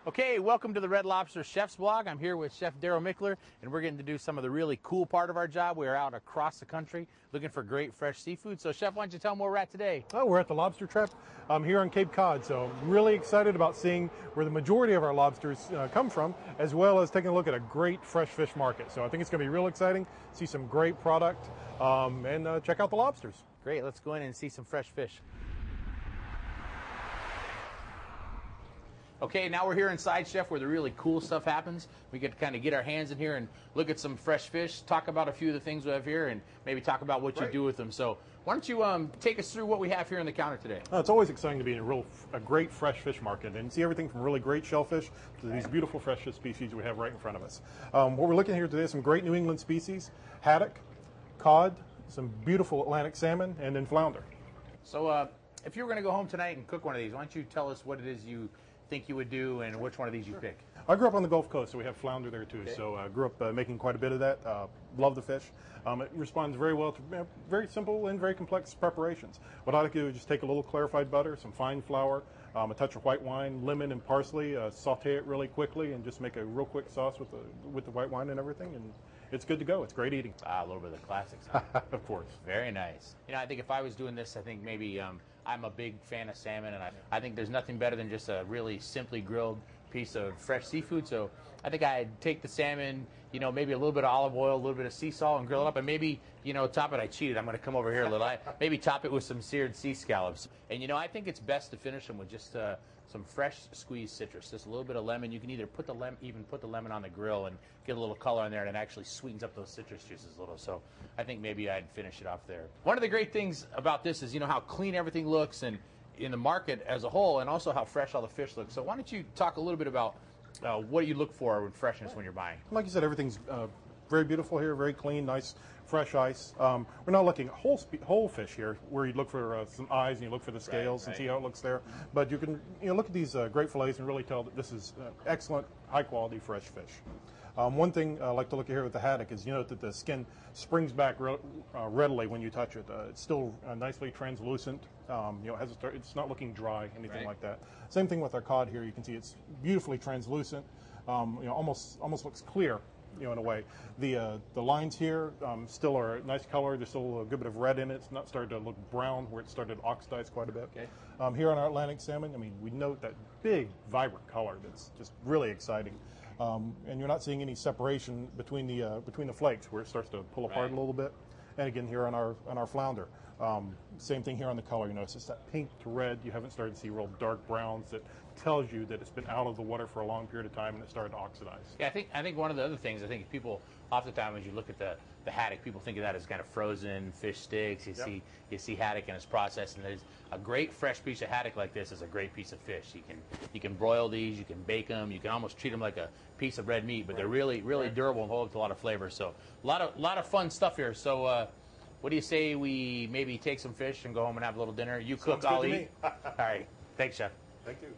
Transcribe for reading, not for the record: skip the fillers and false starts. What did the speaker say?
Okay, welcome to the Red Lobster Chef's Blog. I'm here with Chef Darryl Mickler, and we're getting to do some of the really cool part of our job. We are out across the country looking for great fresh seafood. So, Chef, why don't you tell them where we're at today? Oh, we're at the Lobster Trap here on Cape Cod. So, I'm really excited about seeing where the majority of our lobsters come from, as well as taking a look at a great fresh fish market. So, I think it's going to be real exciting. See some great product and check out the lobsters. Great, let's go in and see some fresh fish. Okay, now we're here inside, Chef, where the really cool stuff happens. We get to kind of get our hands in here and look at some fresh fish, talk about a few of the things we have here, and maybe talk about what you do with them. So why don't you take us through what we have here on the counter today? It's always exciting to be in a great fresh fish market and see everything from really great shellfish to these beautiful fresh fish species we have right in front of us. What we're looking at here today is some great New England species, haddock, cod, some beautiful Atlantic salmon, and then flounder. So if you were going to go home tonight and cook one of these, why don't you tell us what it is you think you would do and which one of these you pick? I grew up on the Gulf Coast, so we have flounder there too. Okay. So I grew up making quite a bit of that. Love the fish. It responds very well to very simple and very complex preparations. What I like to do is just take a little clarified butter, some fine flour, a touch of white wine, lemon and parsley, saute it really quickly, and just make a real quick sauce with the white wine and everything, and it's good to go. It's great eating. A little bit of the classics, huh? Of course. Very nice. You know, I think if I was doing this, I think maybe I'm a big fan of salmon, and I think there's nothing better than just a really simply grilled piece of fresh seafood. So I think I'd take the salmon, you know, maybe a little bit of olive oil, a little bit of sea salt, and grill it up, and maybe, you know, top it. I cheated. I'm going to come over here a little. Maybe top it with some seared sea scallops. And, you know, I think it's best to finish them with just some fresh squeezed citrus, just a little bit of lemon. You can either put the lemon on the grill and get a little color in there, and it actually sweetens up those citrus juices a little. So I think maybe I'd finish it off there. One of the great things about this is, you know, how clean everything looks and in the market as a whole, and also how fresh all the fish look. So why don't you talk a little bit about what you look for with freshness when you're buying? Like you said, everything's very beautiful here, very clean, nice, fresh ice. We're not looking at whole fish here, where you look for some eyes and you look for the scales and see how it looks there. But you can look at these great fillets and really tell that this is excellent, high-quality, fresh fish. One thing I like to look at here with the haddock is, you know, that the skin springs back readily when you touch it. It's still nicely translucent. You know, it's not looking dry, anything like that. Same thing with our cod here. You can see it's beautifully translucent. You know, almost looks clear, you know, in a way. The lines here still are a nice color. There's still a good bit of red in it. It's not started to look brown where it started to oxidize quite a bit. Okay. Here on our Atlantic salmon, I mean, we note that big, vibrant color that's just really exciting. And you're not seeing any separation between the flakes where it starts to pull apart a little bit. And again, here on our flounder, same thing here on the color. You know, it's just that pink to red. You haven't started to see real dark browns that tells you that it's been out of the water for a long period of time and it started to oxidize. Yeah, I think one of the other things, I think people oftentimes when you look at the haddock, people think of that as kind of frozen fish sticks. You see haddock in its process, and there's a great fresh piece of haddock like this is a great piece of fish. You can broil these, you can bake them, you can almost treat them like a piece of red meat, but they're really durable and hold up to a lot of flavor. So a lot of fun stuff here. So what do you say we maybe take some fish and go home and have a little dinner? You cook, I'll eat. All right, thanks, Chef. Thank you.